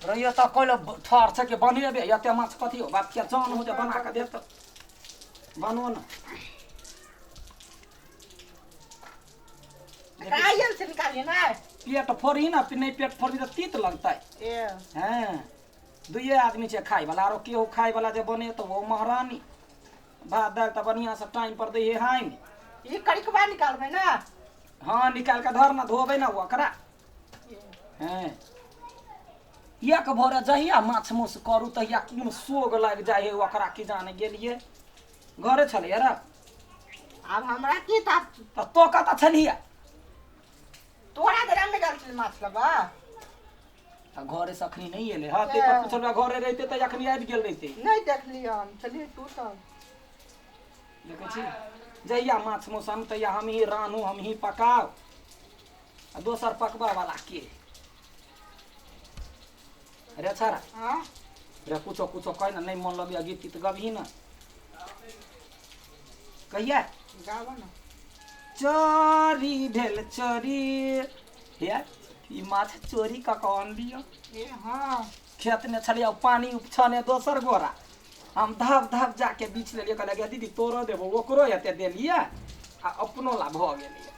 रहिए त कहिले ठहर छ के बनिएबे यते माछ कथी हो बात के जान हो जे बना के दे त बनो न कायल से निकालिए ना पेट फोड़ी ना नहीं पेट फोड़ी तो तीत लगता ए हैं दुइये आदमी छे खाई वाला आरो केहू खाई वाला जे बने तो वो महारानी भात दाल त बढ़िया से टाइम पर दे हाई ये कड़कवा निकालबे ना हाँ निकाल के धर ना धोबे ना ओकरा हैं एक भोरे जहिया माछ मुस करू तहिया कोन सोग लाग जाय है ओकरा की जाने गेलिए घरे छलिए रे अब हमरा की था तो कता छलिए तोरा देर में गल माछ लबा घरे से अखनी नहीं एले हाँ ते पर पूछलवा घरे रहते त अखनी आबि गेल रहते नहीं देखली हम चलिए तू तो देखै छी जहिया माछ मौसम तहिया हम ही रानू हम ही पकाओ आ दोसर पकबा वाला के अरे छारा हां रे कुछो कुछो कह ना नहीं मन लगे गीत त गबही ना कहिया गावा ना चोरी भेल चोरी हे ई माछ चोरी का कौन दियो ए हां खेत में छलिया पानी उपछने दोसर गोरा हम धब धब जाके बीच ले लिया कहले दीदी तोरो देबो ओकरो एते देलिए आ अपनो ला भ गेलिए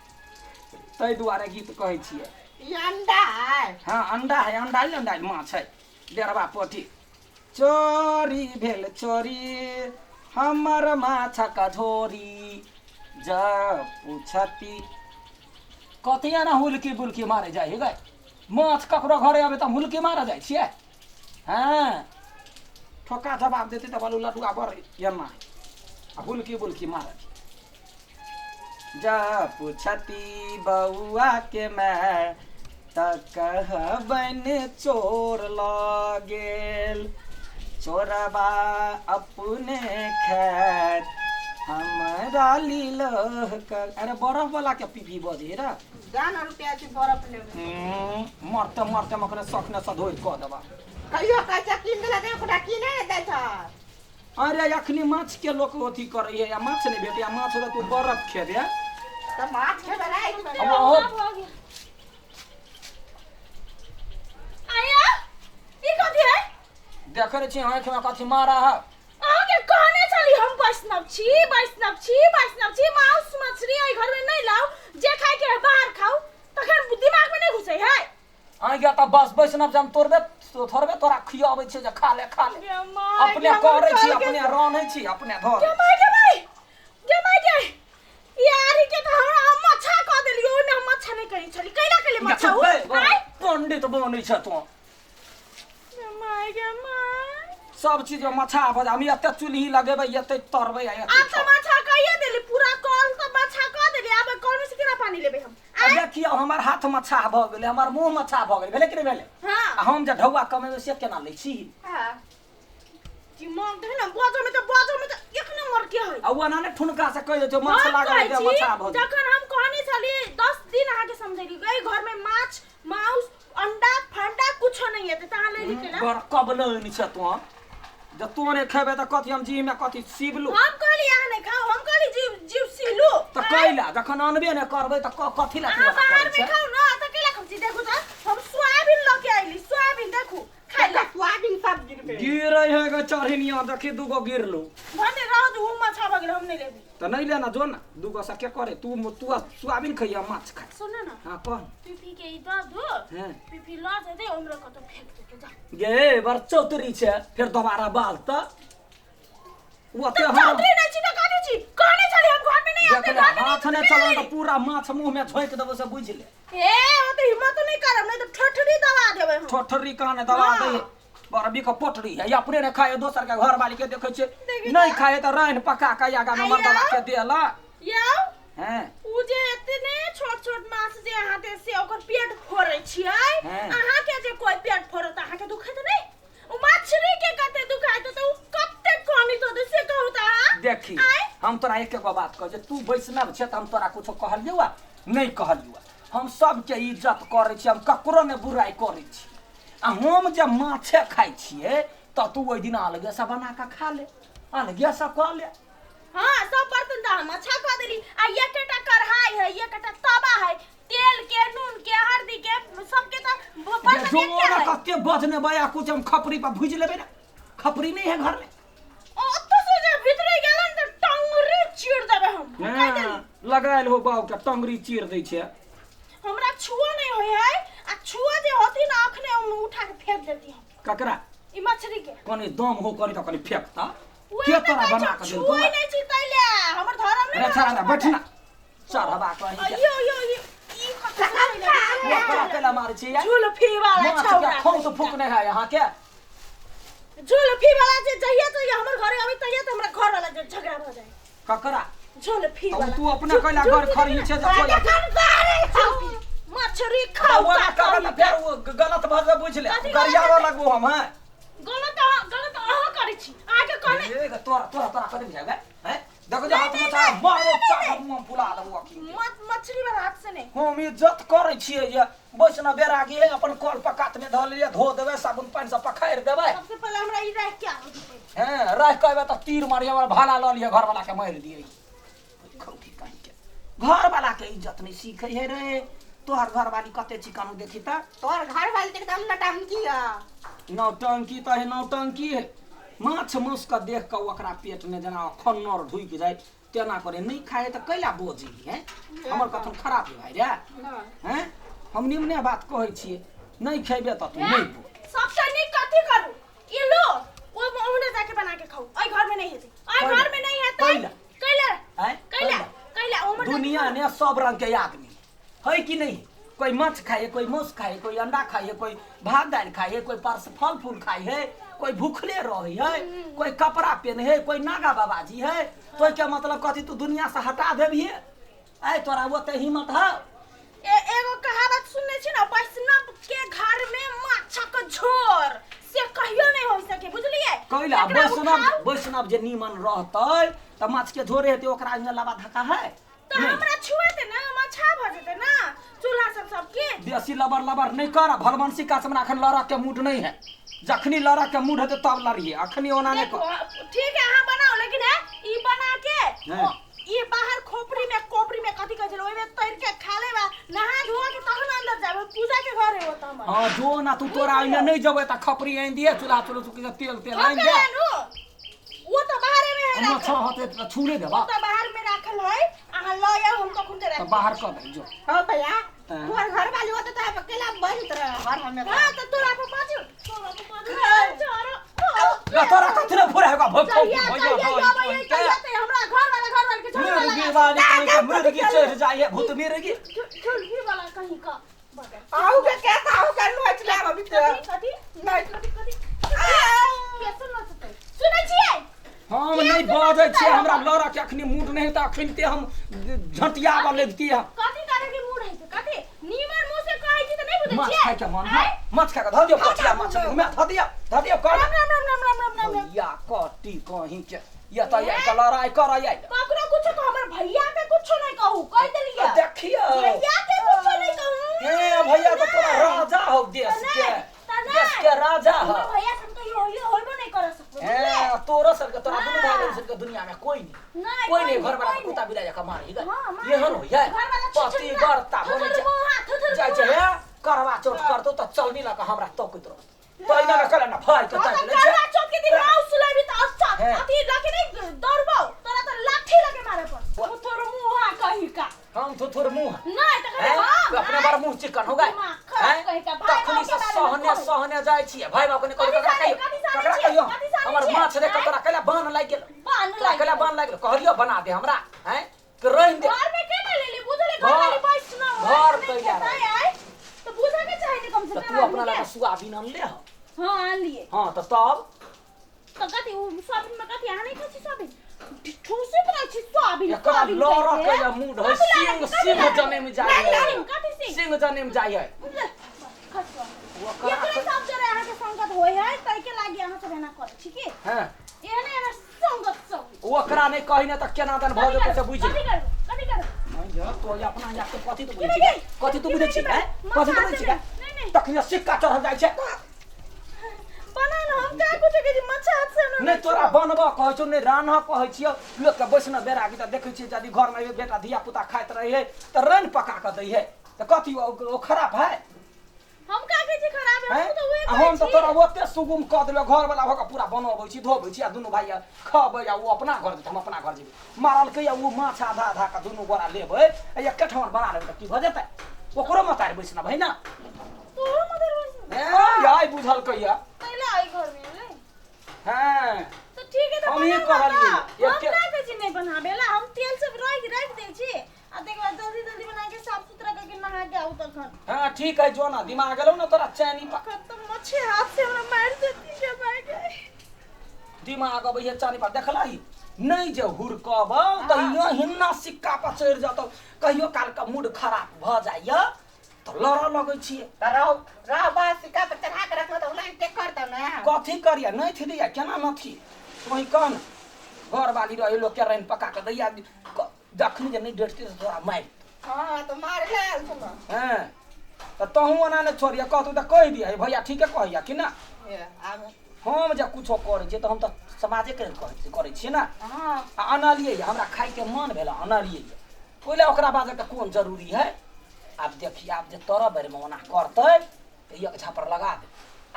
तै दुआरे गीत कहै छियै ये अंडा है हाँ अंडा है अंडा माछ है डेरबा पोठी चोरी भेल चोरी हमर माछक झोरी जब पूछती कतिया ना हुलकी बुलकी मारे जाए गए माछ ककरो घरे आबे त हुलकी मारे जाए छिए हाँ ठोका जवाब देते त बालू लडुआ बर यन्ना आ हुलकी बुलकी मारे जब पूछती बउआ के मैं त कहबन चोर लगेल चोरबा अपने खैर हमरा लीलह कर अरे बरफ वाला के पीपी बजे रे जान रुपया के बरफ लेबे मरते मरते मकरे शौक न सधोर क देबा कहियो कैसा किन देला दे ओकरा की नहीं दे था अरे अखनी माछ के लोक अथी करे या माछ नहीं भेटे या माछ रे तू बरफ खेबे त माछ खेबे रे अब आया ई कथि है देखे छी आंख में कथी मारा है आगे कहने चली हम वैष्णव छी मांस मछली आई घर में नहीं लाओ जे खाए के बाहर खाओ तखन दिमाग में नहीं घुसे है आ गया त बस वैष्णव जम तोरबे तो थोरबे तोरा खियाबै छै जे खा ले अपने करे छी अपने रानै छी अपने धर के माय यार के त हमरा मच्छा क देलियो न मच्छा नहीं कहि छली कैला के लिए मच्छा हो पंडित बनै छ तू के माय सब चीज में मच्छा भजा हम एते चुल्ही लगेबै एते तरबै आ आप तो मच्छा कहिए देली पूरा कॉल तो मच्छा क देली अब कौन से केना पानी लेबे हम देखियो हमर हाथ मच्छा भ गेलै हमर मुंह मच्छा भ गेलै भेले कि नहीं भेले हां हम जे ढौआ कमेबै से केना लै छी हां जी मां दे ना बाजो में तो एक नंबर के है आ वो ना ने ठुनका से कह दे जो माछ लागल है मच्छा भ गेलै जखन हम कहनी छली 10 दिन आगे समझेली गई घर में माछ मांस अंडा फंडा कुछ नहीं है त ले लिखे ना बड़ कबल नहीं छ तू जब तू ने खेबे त कथि हम जी में कथि सीबलू हम कहली आ नहीं खाओ हम कहली जीव सीलू त कैला जखन अनबे ने करबै त कथि ला तू बाहर में खाओ ना त केला खमची देखो त हम सोयाबीन लेके आइली सोयाबीन देखो खाइला स्वादिन सब गिरबे गिरै है ग चढ़निया देखि दुगो गिरलो भने राज उ मछा बगल हम नहीं लेबी त नहीं लेना जो ना दुगो से के करे तू सोयाबीन खइया माछ खाए सुन ना हां कौन पीपी के इधर दो हां पीपी ला दे उम्र को तो फेंक दे के जा गे बर चौतरी छे फिर दोबारा बाल त वो ते हम चौतरी नहीं छी त काटी छी कहने चली हम घर में नहीं आते देखला हाथ ने चला त पूरा माछ मुंह में झोंक देबो से बुझ ले ए ओ तो हिम्मत नहीं करब नहीं तो ठठरी दबा देबे हम ठठरी काने दबा दे बरबी का पोटरी है अपने ने खाए दोसर के घर वाली के देखे छे नहीं खाए त राइन पका के आगा में मर्दवा के देला याओ हैं उ जे इतने छोट छोट माछ जे हाथे से ओकर पेट फोड़ै छियै अहाँ के जे कोई पेट फोड़त अहाँ के दुखै त नहीं उ मछली के कते दुखाय त उ कते कोनी तो से कहू त देखी हम तोरा एक एक बात कह जे तू वैष्णव छे त हम तोरा कुछ कहलियो नहीं कहलियो हम सब के इज्जत करे छी हम ककरो ने बुराई करे छी आ हम जे माछे खाइ छिए त तू ओइ दिन अलगे से बना के खा ले अलगे से क ले हां सब बर्तन दा मछा खा देली आ एकटा कढ़ाई है एकटा तवा है तेल के नून के हल्दी के सब के त जो ना कते बजने बया कुछ हम खपरी पर भुज लेबे ना खपरी नहीं है घर में ओतो से जे भीतर गेलन त टंगरी चीर देबे हम कह देली लगायल हो बाऊ के टंगरी चीर दै छै हमरा छुआ नहीं होय है आ छुआ जे होती ना अखने हम उठा के फेंक देती हम ककरा ई मछली के कनी दम हो कनी त कनी फेंकता के तोरा बना के देल छुआ नहीं छी तैले हमर धरम नहीं अच्छा ना बैठना चढ़बा कहीं अयो यो ई ककरा केला मार छी यार जुल्फी वाला छौरा खौं तो फूक नहीं है यहां के जुल्फी वाला जे जहिया तो हमर घरे अभी तहिया तो हमरा घर वाला जे झगड़ा हो जाए ककरा जुल्फी वाला तू अपने कहला घर खरी छै जे कोई मछली खाओ वो का फेर वो गलत भाषा बुझ ले गरियावा लगबो हम हैं गलत अहाँ करै छी आगे कहले ए तोरा करे जाबे हैं देखो जे हाथ में चा मारो चाक मुंह फुला देबो की मछली वाला हाथ से नहीं हम इज्जत करे छियै जे बैसना बेरा गे अपन कल पकात में धऽ लिया धो देबे साबुन पानी से पखाइर देबे सबसे पहले हमरा ई रह क्या हो जइते हैं रह कहबे त तीर मारिया वाला भाला ल लिया घर वाला के मार दिए खौठी कहीं के घर वाला के इज्जत नहीं सीखे है रे तोहर घर वाली कते चिकन देखी त तोर घर वाली के एकदम नटंकी है नौटंकी त है नौटंकी है माछ मांस का देख के ओकरा पेट में जना खन्नर ढुक जाए तेना करे नहीं खाए त कैला बोझी हैं हमर कथन खराब है भाई रे हैं हम निम्ने बात कहै छियै नहीं खेबे त तू नहीं बो सबसे नीक कथी करू ई लो वो ओहने जाके बना के खाऊ ओइ घर में नहीं हेतै ओइ घर में नहीं हेतै कैला ओमर दुनिया ने सब रंग के आदमी है कि नहीं कोई माछ खाए कोई मांस खाए कोई अंडा खाए कोई भात दाल खाए कोई परस फल फूल खाए है कोई भूखले रहे है कोई कपड़ा पहने है कोई नागा बाबाजी है तो क्या मतलब कथी तू दुनिया से हटा देबिए आय तोरा वो ते हिम्मत है एगो कहावत सुनने छी ना वैष्णव के घर में माछक झोर से कहियो नहीं हो सके बुझलिए कैला वैष्णव जे नीमन रहतै त माछ के झोरे हेतै ओकरा में लावा धक्का है तो हमरा छुएते ना मछा भ जेते ना चूल्हा सब के बेसी लबर नहीं कर भलवंशी का हमरा अखन लड़ा के मूड नहीं है जखनी लड़ा के मूड हेतै तब लड़िए अखनी ओना नहीं कर ठीक है हां बनाओ लेकिन है ई बना के ये बाहर खोपड़ी में कोपड़ी में कथी कहै छै ओइ में तैर के खा लेबा नहा धोआ के तहन अंदर जाबे पूजा के घर है ओता हमर हां जो ना तू तोरा में नहीं जबै त खपरी आइन दिए चूल्हा के तेल आइन दे वो तो बाहर में है हम छ हाथे छूले देबा तो बाहर में राखल है अहाँ लया हम तो खुद त बाहर कर दे जो हां भैया तोर घर वाली होत त अकेला बंद रह घर हमें हां तो तोरा पे बाजू तोरा कथले फुरा होगा भोग भैया हमरा घर वाला के छोड़ मुर्गी वाली कहीं के मुर्गी चढ़ जाए भूत मिर्गी झुलगी वाला कहीं का आऊ के आऊ के नोच ले अभी तो कथी नहीं कथी कैसे नचते सुनै छियै हम नहीं बाजै छियै हमरा लड़ा के अखनी मूड नहीं त अखन ते हम झटियावा लगती है कथी करे के मूड है कथी नीमन मुंह से कहै छी त नहीं बुझै माछ छियै खाय के मन है माछ खा के ध दियो पछिया माछ में ध दियो कर राम या कटी कहीं के या त या के लड़ाई कर या ककरो कुछ कह हमर भैया के कुछ नहीं कहू कह देलिए देखियो भैया के कुछ नहीं कहू हे भैया तो तोरा राजा हो देश के राजा हो भैया सब तो यो होइबो नहीं कर सकते ए तोरा सर के तोरा दुनु भाई सर के दुनिया में कोई नहीं घर वाला कुत्ता बिलाया का मारी गए ये हन हो जाए पति करता होने जाय जाय करवा चोट कर दो त चल नी लगा हमरा तो कुतरो तो इना में कला ना भाई के ताक ले करवा चोट के दिन आउ सुलाबी त अच्छा अथी लाके नहीं दौड़बो तोरा त लाठी लगे मारे पर तोर मुंह कहीं का हम तो थोर मुंह नहीं त करे हां अपने बार मुंह चिकन हो गए तखनी से सहने जाय छिए भाई बाप ने ककरा कहियो हमर माछ रे ककरा कला बान लाग गेल कला बान लाग गेल कहलियो बना दे हमरा हैं के रहिन दे घर में के लेली बुझले घर वाली बाइस न घर तैयार है तो बुझा के चाहिए कम से कम तू अपना लगा सोयाबीन आन ले हां आन लिए हां तो तब तो कथी सोयाबीन में कथी आने खसी सोयाबीन ठूसे पर छी सोयाबीन एकरा लौरा के या मूड है सिंह जने में जाय है कथी सिंह जने में जाय है ये करे सब जरे आहा के संगत होय है तै के लागी आहा से रहना कर ठीक है हां एने संगत सब ओकरा नहीं कहि न त केना दन भ जेते से बुझी कथी कर या तो अपना या के कथी तो बुझी कथी तो बुझी छी हैं कथी तो बुझी छी तखनी सिक्का चढ़ जाय छै बना न हम का कुछ के मच्छा हाथ से नहीं तोरा बनबा कहै छौ नहीं रान्ह कहै छियो लोग के बैसना बेरा की त देखै छियै यदि घर में बेटा धिया पुता खाइत रही है त रन पका के दै है त कथी ओ खराब है हम का के छी खराब हम तो तोरा ओते सुगुम क देलो घर वाला होके पूरा बनबै छी धोबै छी आ दुनु भाई खबै आ वो अपना घर हम अपना घर जेबै मारल के वो माछ आधा आधा का दुनु गोरा लेबै एक ठन बना लेबै त की भ जेतै ओकरो मतार बैसना भाई ना तोरो मदर बस ए याई बुझल कहिया पहले आई घर में ले हां तो ठीक है तो हम ये कहलिए एक ना कहै छी नहीं बनाबेला हम तेल सब रख दे छी आ देख बाद जल्दी जल्दी बना के साफ सुथरा करके नहा के आउ तखन हां ठीक है जो ना दिमाग गेलो ना तोरा चैनी पकड़ खत्म मछे हाथ से हमरा मार देती के भाई के दिमाग अब ये चानी पर देखलाई नहीं जे हुरकब त यो हिन्ना सिक्का पर चढ़ जातो कहियो काल का मूड खराब भ जाय त लड़ लगै छी त रह बा सिक्का पे चढ़ा के रखलो त उलाई टेक करता ना कथी करिया नहीं थी दिया केना न थी वही कन घर वाली रहे लोग के रैन पका के दैया दखनी जे नहीं डरती त तोरा मार हां तो मार ले सुन हां त तहू ओना ने छोड़िया कहतू त कह दिया भैया ठीक है कहैया कि ना आब हम जे कुछो करै छी त हम त समाजे के करै छी ना हां अनलिए हमरा खाइ के मन भेला अनलिए ओइला ओकरा बाजे के कोन जरूरी है अब देखिए आप जे तोरा बेर में ओना करतै त एक झापर लगा दे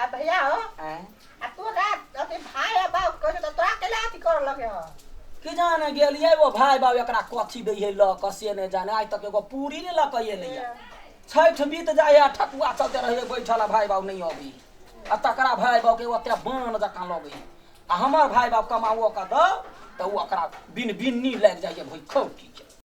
आ भैया हो हैं आ तू रात अते भाई आ बाप कह तो तोरा केला अथी कर लगे हो कि जाने गेलिए वो भाई बाब एकरा कथी दै है ल कसे ने जाने आज तक एगो पूरी ने ल कइए लइया छठ बीत जाए आ ठकुआ चलते रहे बैठला भाई बाब नहीं अभी आ तकरा भाई बाब के ओते बान जका लगे आ हमर भाई बाब कमाओ का द त ओ ओकरा बिन बिन्नी लग जाइए भई खौटी के